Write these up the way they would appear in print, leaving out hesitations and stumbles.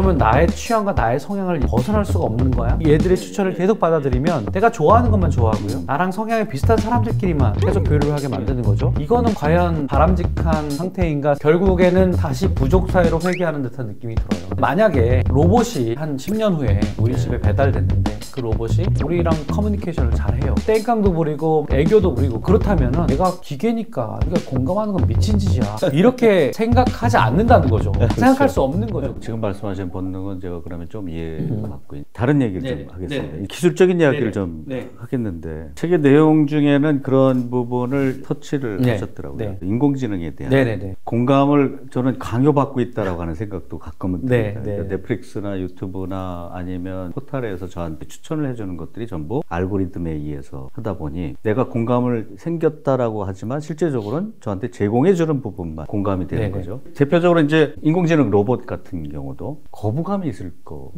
그러면 나의 취향과 나의 성향을 벗어날 수가 없는 거야? 얘들의 추천을 계속 받아들이면 내가 좋아하는 것만 좋아하고요, 나랑 성향이 비슷한 사람들끼리만 계속 교류를 하게 만드는 거죠. 이거는 과연 바람직한 상태인가? 결국에는 다시 부족 사회로 회귀하는 듯한 느낌이 들어요. 만약에 로봇이 한 10년 후에 우리 집에 배달됐는데 그 로봇이 우리랑 커뮤니케이션을 잘해요, 땡깡도 부리고 애교도 부리고, 그렇다면 내가 기계니까 네가 공감하는 건 미친 짓이야, 이렇게 생각하지 않는다는 거죠. 생각할 수 없는 거죠. 지금 말씀하신 본능은 제가 그러면 좀 이해받고 다른 얘기를 좀 하겠습니다. 네네. 기술적인 이야기를 좀 하겠는데, 책의 내용 중에는 그런 부분을 터치를 하셨더라고요. 인공지능에 대한 공감을 저는 강요받고 있다라고 하는 생각도 가끔은 듭니다. 그러니까 넷플릭스나 유튜브나 아니면 포털에서 저한테 추천을 해주는 것들이 전부 알고리즘에 의해서 하다 보니 내가 공감을 생겼다라고 하지만 실제적으로는 저한테 제공해주는 부분만 공감이 되는 거죠. 대표적으로 이제 인공지능 로봇 같은 경우도 거부감이 있을 거.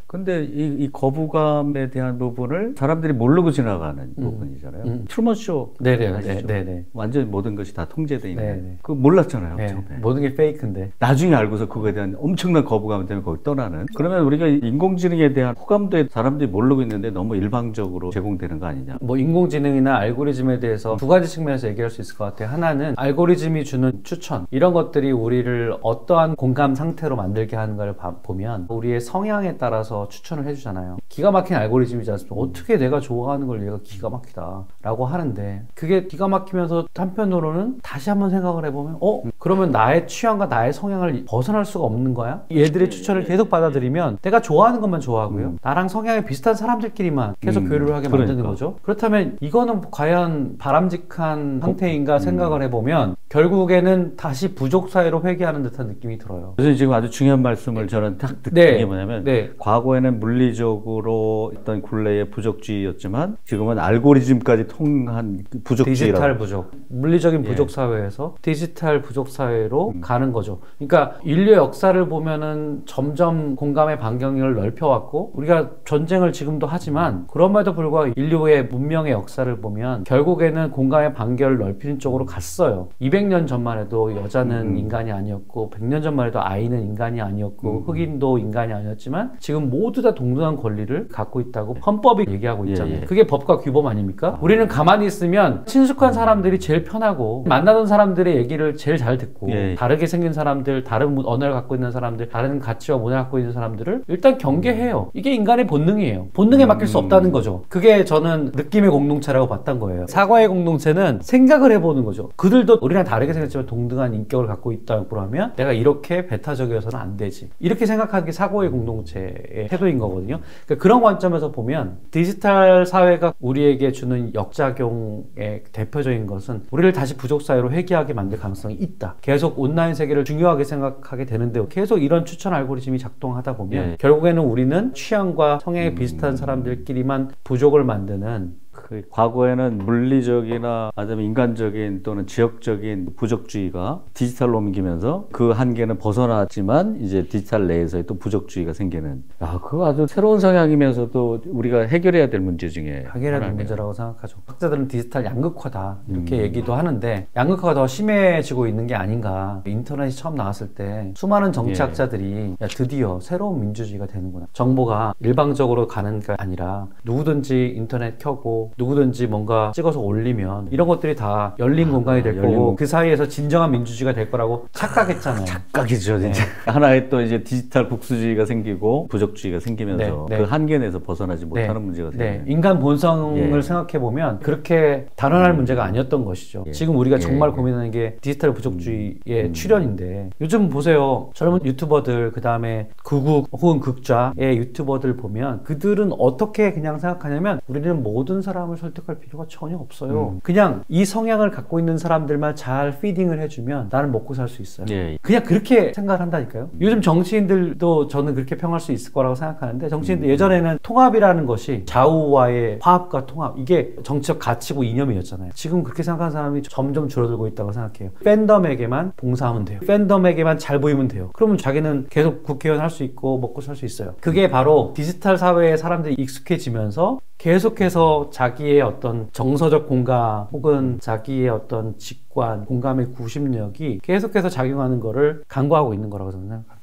근데 이 거부감에 대한 부분을 사람들이 모르고 지나가는 부분이잖아요. 트루먼 쇼. 완전 모든 것이 다 통제되어 있는. 그거 몰랐잖아요. 처음에. 모든 게 페이크인데. 나중에 알고서 그거에 대한 엄청난 거부감 때문에 거기 떠나는. 그러면 우리가 인공지능에 대한 호감도에 사람들이 모르고 있는데 너무 일방적으로 제공되는 거 아니냐. 뭐 인공지능이나 알고리즘에 대해서 두 가지 측면에서 얘기할 수 있을 것 같아요. 하나는 알고리즘이 주는 추천, 이런 것들이 우리를 어떠한 공감 상태로 만들게 하는 걸 보면 우리의 성향에 따라서 추천을 해주잖아요. 기가 막힌 알고리즘이지 않습니까? 어떻게 내가 좋아하는 걸 얘가 기가 막히다 라고 하는데, 그게 기가 막히면서 한편으로는 다시 한번 생각을 해보면 그러면 나의 취향과 나의 성향을 벗어날 수가 없는 거야? 얘들의 추천을 계속 받아들이면 내가 좋아하는 것만 좋아하고요, 나랑 성향이 비슷한 사람들끼리만 계속 교류를 하게 만드는 거죠. 그렇다면 이거는 과연 바람직한 상태인가 생각을 해보면 결국에는 다시 부족 사회로 회귀하는 듯한 느낌이 들어요. 그래서 지금 아주 중요한 말씀을 저는 딱 듣는 게 뭐냐면 과거에는 물리적으로 어떤 굴레의 부족주의였지만 지금은 알고리즘까지 통한 부족주의라고. 디지털 부족, 물리적인 부족 사회에서 디지털 부족 사회로 가는 거죠. 그러니까 인류 역사를 보면은 점점 공감의 반경을 넓혀왔고, 우리가 전쟁을 지금도 하지만 그럼에도 불구하고 인류의 문명의 역사를 보면 결국에는 공감의 반경을 넓히는 쪽으로 갔어요. 200년 전만 해도 여자는 인간이 아니었고, 100년 전만 해도 아이는 인간이 아니었고, 흑인도 인간이 아니었지만 지금 모두 다 동등한 권리를 갖고 있다고 헌법이 얘기하고 있잖아요. 그게 법과 규범 아닙니까? 우리는 가만히 있으면 친숙한 사람들이 제일 편하고, 만나던 사람들의 얘기를 제일 잘 듣고, 다르게 생긴 사람들, 다른 언어를 갖고 있는 사람들, 다른 가치와 문화를 갖고 있는 사람들을 일단 경계해요. 이게 인간의 본능이에요. 본능에 맡길 수 없다는 거죠. 그게 저는 느낌의 공동체라고 봤던 거예요. 사과의 공동체는 생각을 해보는 거죠. 그들도 우리랑 다르게 생겼지만 동등한 인격을 갖고 있다고 하면 내가 이렇게 배타적이어서는 안 되지, 이렇게 생각하는 게 사고의 공동체의 태도인 거거든요. 그러니까 그런 관점에서 보면 디지털 사회가 우리에게 주는 역작용의 대표적인 것은 우리를 다시 부족 사회로 회귀하게 만들 가능성이 있다. 계속 온라인 세계를 중요하게 생각하게 되는데 계속 이런 추천 알고리즘이 작동하다 보면 결국에는 우리는 취향과 성향이 비슷한 사람들끼리만 부족을 만드는, 그 과거에는 물리적이나 아니면 인간적인 또는 지역적인 부족주의가 디지털로 옮기면서 그 한계는 벗어났지만 이제 디지털 내에서의 또 부족주의가 생기는, 그거 아주 새로운 성향이면서도 우리가 해결해야 될 문제 중에 해결해야 될 문제라고 생각하죠. 학자들은 디지털 양극화다 이렇게 얘기도 하는데, 양극화가 더 심해지고 있는 게 아닌가. 인터넷이 처음 나왔을 때 수많은 정치학자들이 야, 드디어 새로운 민주주의가 되는구나, 정보가 일방적으로 가는 게 아니라 누구든지 인터넷 켜고 누구든지 뭔가 찍어서 올리면 이런 것들이 다 열린 공간이 될 거고, 그 사이에서 진정한 민주주의가 될 거라고 착각했잖아요. 착각이죠, 진짜. 하나의 또 이제 디지털 국수주의가 생기고 부족주의가 생기면서 그 한계 내에서 벗어나지 못하는 문제가 생겨요. 인간 본성을 생각해 보면 그렇게 단언할 문제가 아니었던 것이죠. 지금 우리가 정말 고민하는 게 디지털 부족주의의 출현인데, 요즘 보세요. 젊은 유튜버들, 그 다음에 극우 혹은 극좌의 유튜버들 보면 그들은 어떻게 그냥 생각하냐면 우리는 모든 사람을 설득할 필요가 전혀 없어요. 그냥 이 성향을 갖고 있는 사람들만 잘 피딩을 해주면 나는 먹고 살 수 있어요. 그냥 그렇게 생각을 한다니까요. 요즘 정치인들도 저는 그렇게 평할 수 있을 거라고 생각하는데, 정치인들 예전에는 통합이라는 것이 좌우와의 화합과 통합, 이게 정치적 가치고 이념이었잖아요. 지금 그렇게 생각하는 사람이 점점 줄어들고 있다고 생각해요. 팬덤에게만 봉사하면 돼요. 팬덤에게만 잘 보이면 돼요. 그러면 자기는 계속 국회의원 할 수 있고 먹고 살 수 있어요. 그게 바로 디지털 사회에 사람들이 익숙해지면서 계속해서 자기의 어떤 정서적 공감 혹은 자기의 어떤 직관, 공감의 구심력이 계속해서 작용하는 거를 간과하고 있는 거라고 저는 생각합니다.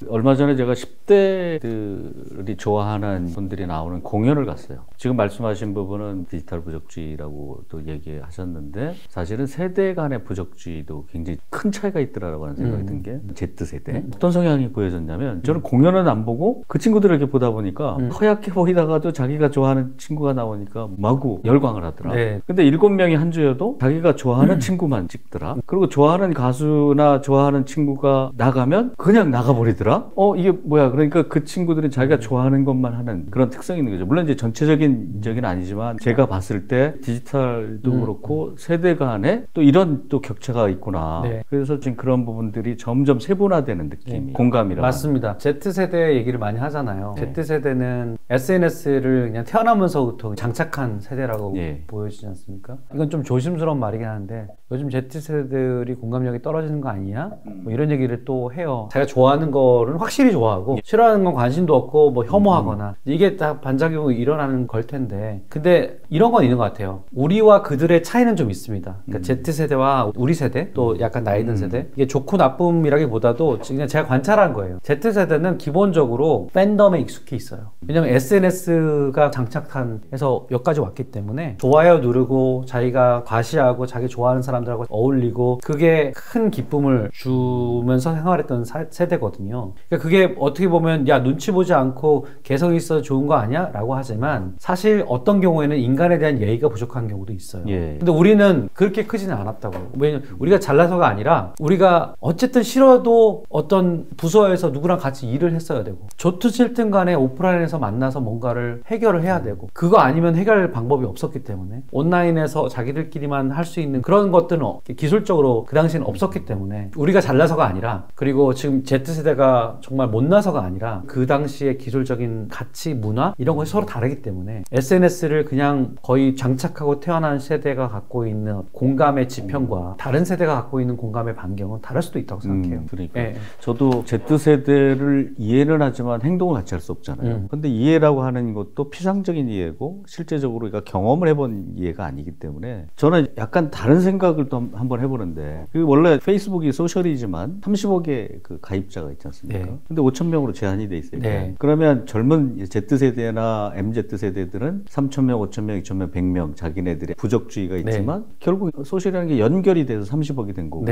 얼마 전에 제가 10대들이 좋아하는 분들이 나오는 공연을 갔어요. 지금 말씀하신 부분은 디지털 부족주의라고 또 얘기하셨는데 사실은 세대 간의 부족주의도 굉장히 큰 차이가 있더라고 하는 생각이 든 게 Z세대. 어떤 성향이 보여졌냐면 저는 공연은 안 보고 그 친구들을 이렇게 보다 보니까 허약해 보이다가도 자기가 좋아하는 친구가 나오니까 마구 열광을 하더라. 네. 근데 7명이 한 주여도 자기가 좋아하는 친구만 찍더라. 그리고 좋아하는 가수나 좋아하는 친구가 나가면 그냥 나가버리더라. 이게 뭐야? 그러니까 그 친구들은 자기가 좋아하는 것만 하는 그런 특성이 있는 거죠. 물론 이제 전체적인 적은 아니지만 제가 봤을 때 디지털도 그렇고 세대 간에 또 이런 또 격차가 있구나. 네. 그래서 지금 그런 부분들이 점점 세분화되는 느낌이 네. 공감이라고. 맞습니다. Z세대 얘기를 많이 하잖아요. 네. Z세대는 SNS를 그냥 태어나면서부터 장착한 세대라고 네. 보여지지 않습니까? 이건 좀 조심스러운 말이긴 한데 요즘 Z세대들이 공감력이 떨어지는 거 아니냐? 뭐 이런 얘기를 또 해요. 자기가 좋아하는 거는 확실히 좋아하고 싫어하는 건 관심도 없고 뭐 혐오하거나 이게 다 반작용이 일어나는 걸 텐데 근데 이런 건 있는 것 같아요. 우리와 그들의 차이는 좀 있습니다. 그러니까 Z세대와 우리 세대 또 약간 나이 든 세대 이게 좋고 나쁨이라기보다도 그냥 제가 관찰한 거예요. Z세대는 기본적으로 팬덤에 익숙해 있어요. 왜냐면 SNS가 장착해서 여기까지 왔기 때문에 좋아요 누르고 자기가 과시하고 자기 좋아하는 사람들하고 어울리고 그게 큰 기쁨을 주면서 생활했던 세대거든요. 그러니까 그게 어떻게 보면 야 눈치 보지 않고 개성이 있어서 좋은 거 아니야? 라고 하지만 사실 어떤 경우에는 인간에 대한 예의가 부족한 경우도 있어요. 예. 근데 우리는 그렇게 크지는 않았다고. 왜냐면 우리가 잘나서가 아니라 우리가 어쨌든 싫어도 어떤 부서에서 누구랑 같이 일을 했어야 되고 좋든 싫든 간에 오프라인에서 만나서 뭔가를 해결을 해야 되고 그거 아니면 해결 방법이 없었기 때문에 온라인에서 자기들끼리만 할 수 있는 그런 것들은 기술적으로 그 당시에는 없었기 때문에 우리가 잘나서가 아니라 그리고 지금 Z세대가 정말 못나서가 아니라 그 당시의 기술적인 가치, 문화 이런 것이 서로 다르기 때문에 SNS를 그냥 거의 장착하고 태어난 세대가 갖고 있는 공감의 지평과 다른 세대가 갖고 있는 공감의 반경은 다를 수도 있다고 생각해요. 그러니까 저도 Z세대를 이해는 하지만 행동을 같이 할 수 없잖아요. 근데 이해라고 하는 것도 피상적인 이해고 실제적으로 우리가 경험을 해본 이해가 아니기 때문에 저는 약간 다른 생각을 또 한번 해보는데 원래 페이스북이 소셜이지만 30억의 그 가입자가 있지 않습니까? 네. 근데 5,000명으로 제한이 돼 있어요. 네. 그러면 젊은 Z세대나 MZ세대들은 3,000명, 5,000명, 2,000명, 100명 자기네들의 부적주의가 있지만 결국 소셜이라는 게 연결이 돼서 30억이 된 거고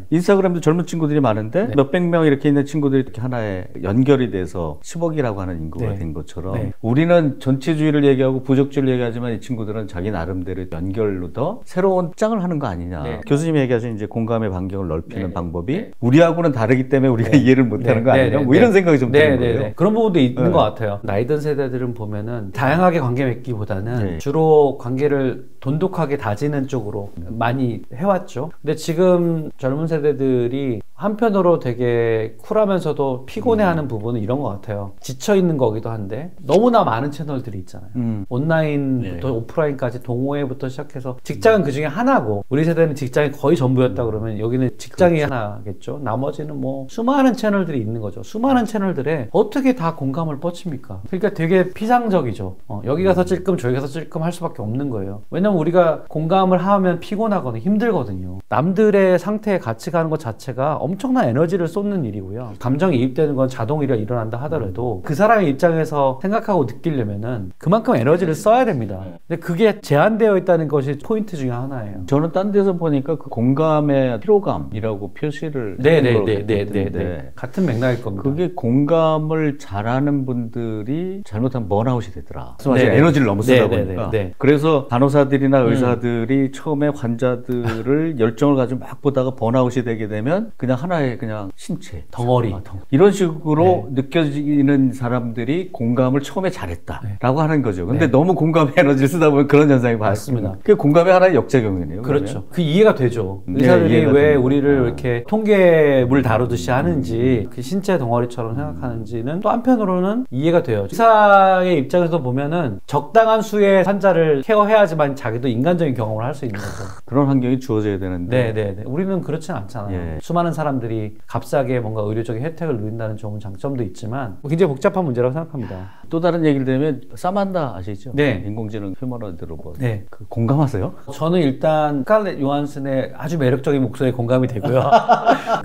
인스타그램도 젊은 친구들이 많은데 몇백 명 이렇게 있는 친구들이 이렇게 하나에 연결이 돼서 10억이라고 하는 인구가 된 것처럼 우리는 전체주의를 얘기하고 부적주의를 얘기하지만 이 친구들은 자기 나름대로 연결로 더 새로운 짱을 하는 거 아니냐. 교수님이 얘기하신 이제 공감의 반경을 넓히는 방법이 우리하고는 다르기 때문에 우리가 이해를 못하는 거 아니냐. 뭐 이런 생각이 좀 드는 거예요. 그런 부분도 있는 것 같아요. 나이 든 세대들은 보면은 다양하게 관계 맺기보다는 주로 관계를 돈독하게 다지는 쪽으로 많이 해왔죠. 근데 지금 젊은 세대들이 한편으로 되게 쿨하면서도 피곤해하는 부분은 이런 것 같아요. 지쳐있는 거기도 한데 너무나 많은 채널들이 있잖아요. 온라인부터 오프라인까지 동호회부터 시작해서 직장은 그 중에 하나고 우리 세대는 직장이 거의 전부였다 그러면 여기는 직장이 하나겠죠. 나머지는 뭐 수많은 채널들이 있는 거죠. 수많은 채널들에 어떻게 다 공감을 뻗칩니까? 그러니까 되게 피상적이죠. 여기 가서 찔끔 저기 가서 찔끔 할 수밖에 없는 거예요. 왜냐면 우리가 공감을 하면 피곤하거든요. 힘들거든요. 남들의 상태에 같이 가는 것 자체가 엄청난 에너지를 쏟는 일이고요. 감정이 이입되는 건 자동으로 일어난다 하더라도 그 사람의 입장에서 생각하고 느끼려면은 그만큼 에너지를 써야 됩니다. 근데 그게 제한되어 있다는 것이 포인트 중에 하나예요. 저는 딴 데서 보니까 그 공감의 피로감이라고 표시를 네네네네 같은 맥락일 겁니다. 그게 공감을 잘하는 분들이 잘못하면 번아웃이 되더라. 사실 에너지를 너무 쓰다 보니까. 그래서 간호사들이나 의사들이 처음에 환자들을 열정을 가지고 막 보다가 번아웃이 되게 되면 그냥 하나의 그냥 신체 덩어리 이런 식으로 느껴지는 사람들이 공감을 처음에 잘했다라고 하는 거죠. 근데 너무 공감의 에너지를 쓰다 보면 그런 현상이 맞습니다. 그게 공감의 하나의 역작용이네요. 그렇죠. 그러면. 그 이해가 되죠. 의사들이 왜 우리를 이렇게 통계물 다루듯이 하는지 그 신체 덩어리처럼 생각하는지는 또 한편으로는 이해가 돼요. 의사의 입장에서 보면은 적당한 수의 환자를 케어해야지만 자기도 인간적인 경험을 할 수 있는 거죠. 그런 환경이 주어져야 되는데 네네네. 우리는 그렇진 않잖아요. 수많은 사람들이 값싸게 뭔가 의료적인 혜택을 누린다는 좋은 장점도 있지만 굉장히 복잡한 문제라고 생각합니다. 맞습니다. 또 다른 얘기를 드리면 사만다 아시죠? 네. 인공지능 휴머노이드 로봇. 네. 공감하세요? 저는 일단 스칼렛 요한슨의 아주 매력적인 목소리에 공감이 되고요.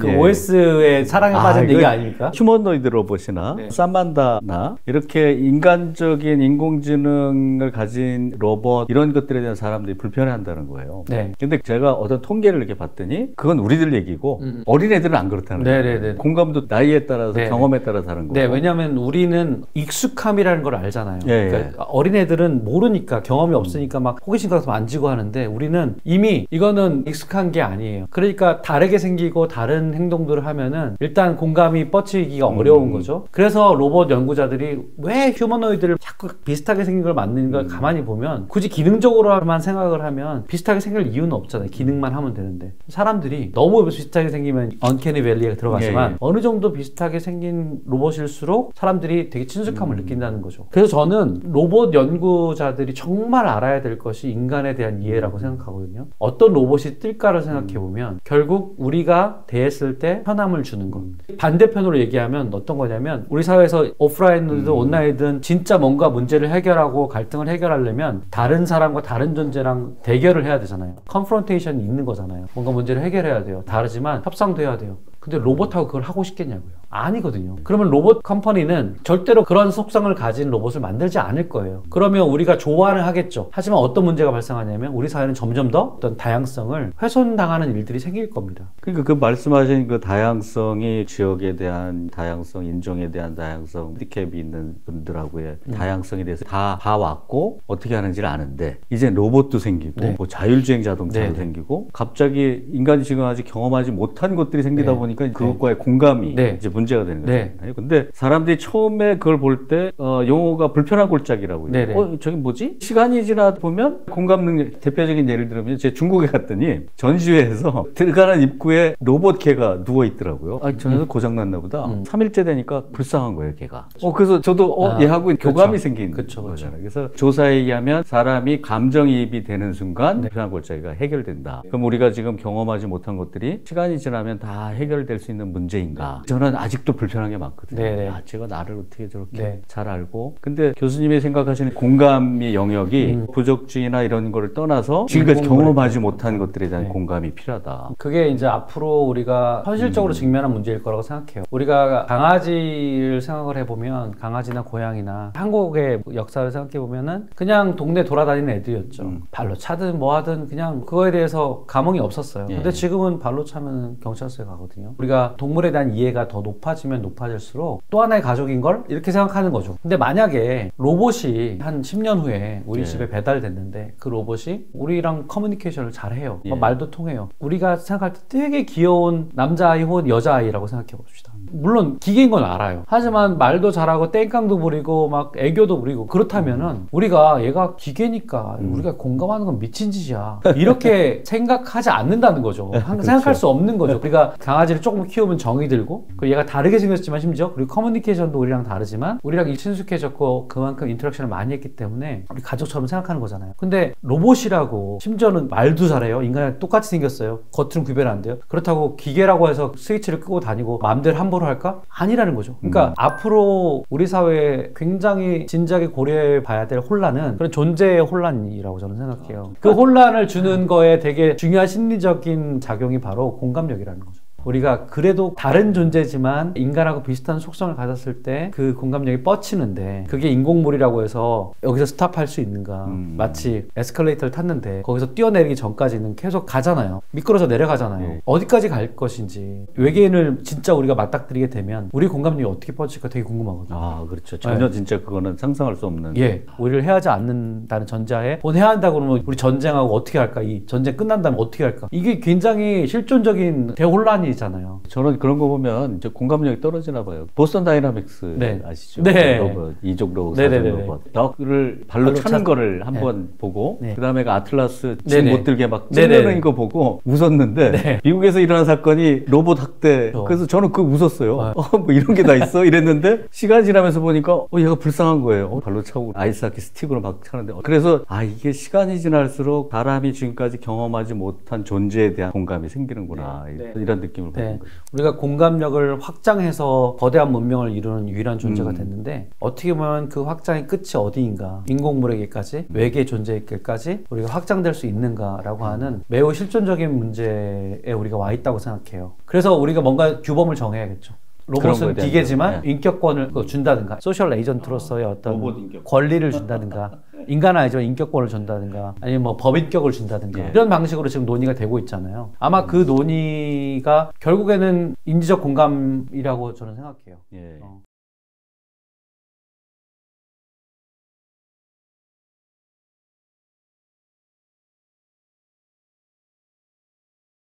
그 예. OS의 사랑에 빠진 얘기 아닙니까? 휴머노이드 로봇이나 네. 사만다나 이렇게 인간적인 인공지능을 가진 로봇 이런 것들에 대한 사람들이 불편해한다는 거예요. 네. 근데 제가 어떤 통계를 이렇게 봤더니 그건 우리들 얘기고 어린애들은 안 그렇다는 거예요. 공감도 나이에 따라서 네네. 경험에 따라 다른 거고. 네, 왜냐하면 우리는 익숙함이라는 걸 알잖아요. 예, 그러니까 어린애들은 모르니까 경험이 없으니까 막 호기심 가서 만지고 하는데 우리는 이미 이거는 익숙한 게 아니에요. 그러니까 다르게 생기고 다른 행동들을 하면은 일단 공감이 뻗치기가 어려운 거죠. 그래서 로봇 연구자들이 왜 휴머노이드를 자꾸 비슷하게 생긴 걸 만드는 걸 가만히 보면 굳이 기능적으로만 생각을 하면 비슷하게 생길 이유는 없잖아요. 기능만 하면 되는데 사람들이 너무 비슷하게 생기면 언캐니 밸리가 들어가지만 어느 정도 비슷하게 생긴 로봇일수록 사람들이 되게 친숙함을 느낀다는 거죠. 그래서 저는 로봇 연구자들이 정말 알아야 될 것이 인간에 대한 이해라고 생각하거든요. 어떤 로봇이 뜰까를 생각해 보면 결국 우리가 대했을 때 편함을 주는 것. 반대편으로 얘기하면 어떤 거냐면 우리 사회에서 오프라인이든 온라인이든 진짜 뭔가 문제를 해결하고 갈등을 해결하려면 다른 사람과 다른 존재랑 대결을 해야 되잖아요. 컨프런테이션이 있는 거잖아요. 뭔가 문제를 해결해야 돼요. 다르지만 협상도 해야 돼요. 근데 로봇하고 그걸 하고 싶겠냐고요. 아니거든요. 그러면 로봇 컴퍼니는 절대로 그런 속성을 가진 로봇을 만들지 않을 거예요. 그러면 우리가 좋아는 하겠죠. 하지만 어떤 문제가 발생하냐면 우리 사회는 점점 더 어떤 다양성을 훼손당하는 일들이 생길 겁니다. 그러니까 그 말씀하신 그 다양성이 지역에 대한 다양성, 인종에 대한 다양성, 핸디캡이 있는 분들하고의 다양성에 대해서 다 봐왔고 어떻게 하는지를 아는데 이제 로봇도 생기고 네. 뭐 자율주행 자동차도 네. 생기고 갑자기 인간이 지금 아직 경험하지 못한 것들이 생기다 보니까 그것과의 공감이 이제 문제가 되는 거잖아요. 근데 사람들이 처음에 그걸 볼 때 용어가 불편한 골짜기라고 해요. 저게 뭐지? 시간이 지나다 보면 공감 능력 대표적인 예를 들면 제가 중국에 갔더니 전시회에서 들어가는 입구에 로봇 개가 누워 있더라고요. 저는 고장 났나 보다. 3일째 되니까 불쌍한 거예요, 개가. 그래서 저도 얘하고 교감이 생긴 거잖아요. 그래서 조사에 의하면 사람이 감정이입이 되는 순간 불편한 골짜기가 해결된다. 그럼 우리가 지금 경험하지 못한 것들이 시간이 지나면 다 해결될 수 있는 문제인가? 저는 아직도 불편한 게 많거든요. 야, 제가 나를 어떻게 저렇게 잘 알고. 근데 교수님이 생각하시는 공감의 영역이 부족주의나 이런 거를 떠나서 지금까지 경험하지 못한 것들에 대한 공감이 필요하다. 그게 이제 앞으로 우리가 현실적으로 직면한 문제일 거라고 생각해요. 우리가 강아지를 생각을 해보면 강아지나 고양이나 한국의 역사를 생각해 보면은 그냥 동네 돌아다니는 애들이었죠. 발로 차든 뭐 하든 그냥 그거에 대해서 감흥이 없었어요. 근데 지금은 발로 차면 경찰서에 가거든요. 우리가 동물에 대한 이해가 더 높아지면 높아질수록 또 하나의 가족인 걸 이렇게 생각하는 거죠. 근데 만약에 로봇이 한 10년 후에 우리 집에 배달됐는데 그 로봇이 우리랑 커뮤니케이션을 잘 해요. 말도 통해요. 우리가 생각할 때 되게 귀여운 남자아이 혹은 여자아이라고 생각해 봅시다. 물론 기계인 건 알아요. 하지만 말도 잘하고 땡깡도 부리고 막 애교도 부리고 그렇다면은 우리가 얘가 기계니까 우리가 공감하는 건 미친 짓이야. 이렇게 생각하지 않는다는 거죠. 그렇죠. 생각할 수 없는 거죠. 우리가 강아지를 조금 키우면 정이 들고 그리고 얘가 다르게 생겼지만 심지어 그리고 커뮤니케이션도 우리랑 다르지만 우리랑 친숙해졌고 그만큼 인터랙션을 많이 했기 때문에 우리 가족처럼 생각하는 거잖아요. 근데 로봇이라고 심지어는 말도 잘해요. 인간이랑 똑같이 생겼어요. 겉으로는 구별 안 돼요. 그렇다고 기계라고 해서 스위치를 끄고 다니고 마음대로 함부로 할까? 아니라는 거죠. 그러니까 앞으로 우리 사회에 굉장히 진지하게 고려해 봐야 될 혼란은 그런 존재의 혼란이라고 저는 생각해요. 그 혼란을 주는 거에 되게 중요한 심리적인 작용이 바로 공감력이라는 거죠. 우리가 그래도 다른 존재지만 인간하고 비슷한 속성을 가졌을 때 그 공감력이 뻗치는데 그게 인공물이라고 해서 여기서 스탑할 수 있는가. 마치 에스컬레이터를 탔는데 거기서 뛰어내리기 전까지는 계속 가잖아요. 미끄러져 내려가잖아요. 어디까지 갈 것인지 외계인을 진짜 우리가 맞닥뜨리게 되면 우리 공감력이 어떻게 뻗칠까 되게 궁금하거든요. 그렇죠. 전혀 진짜 그거는 상상할 수 없는. 우리를 해하지 않는다는 전제하에 해한다고 그러면 우리 전쟁하고 어떻게 할까? 이 전쟁 끝난다면 어떻게 할까? 이게 굉장히 실존적인 대혼란이 잖아요. 저는 그런 거 보면 이제 공감력이 떨어지나 봐요. 보스턴 다이나믹스 아시죠? 로봇, 이족 로봇, 사전 로봇. 덕을 발로 차는 거를 한번 보고 그다음에 그 아틀라스 짐 못 들게 막 찔러는 거 보고 웃었는데 미국에서 일어난 사건이 로봇 학대. 그래서 저는 그거 웃었어요. 뭐 이런 게 다 있어? 이랬는데 시간 지나면서 보니까 얘가 불쌍한 거예요. 발로 차고 아이스하키 스틱으로 막 차는데 그래서 이게 시간이 지날수록 사람이 지금까지 경험하지 못한 존재에 대한 공감이 생기는구나. 이런 느낌 느낌을 받는 거죠. 우리가 공감력을 확장해서 거대한 문명을 이루는 유일한 존재가 됐는데 어떻게 보면 그 확장의 끝이 어디인가, 인공물에게까지, 외계 존재에게까지 우리가 확장될 수 있는가라고 하는 매우 실존적인 문제에 우리가 와 있다고 생각해요. 그래서 우리가 뭔가 규범을 정해야겠죠. 로봇은 기계지만 인격권을 준다든가, 소셜 에이전트로서의 어떤 권리를 준다든가, 인간은 아니지만 인격권을 준다든가, 아니면 뭐 법인격을 준다든가, 이런 방식으로 지금 논의가 되고 있잖아요. 아마 그 논의가 결국에는 인지적 공감이라고 저는 생각해요.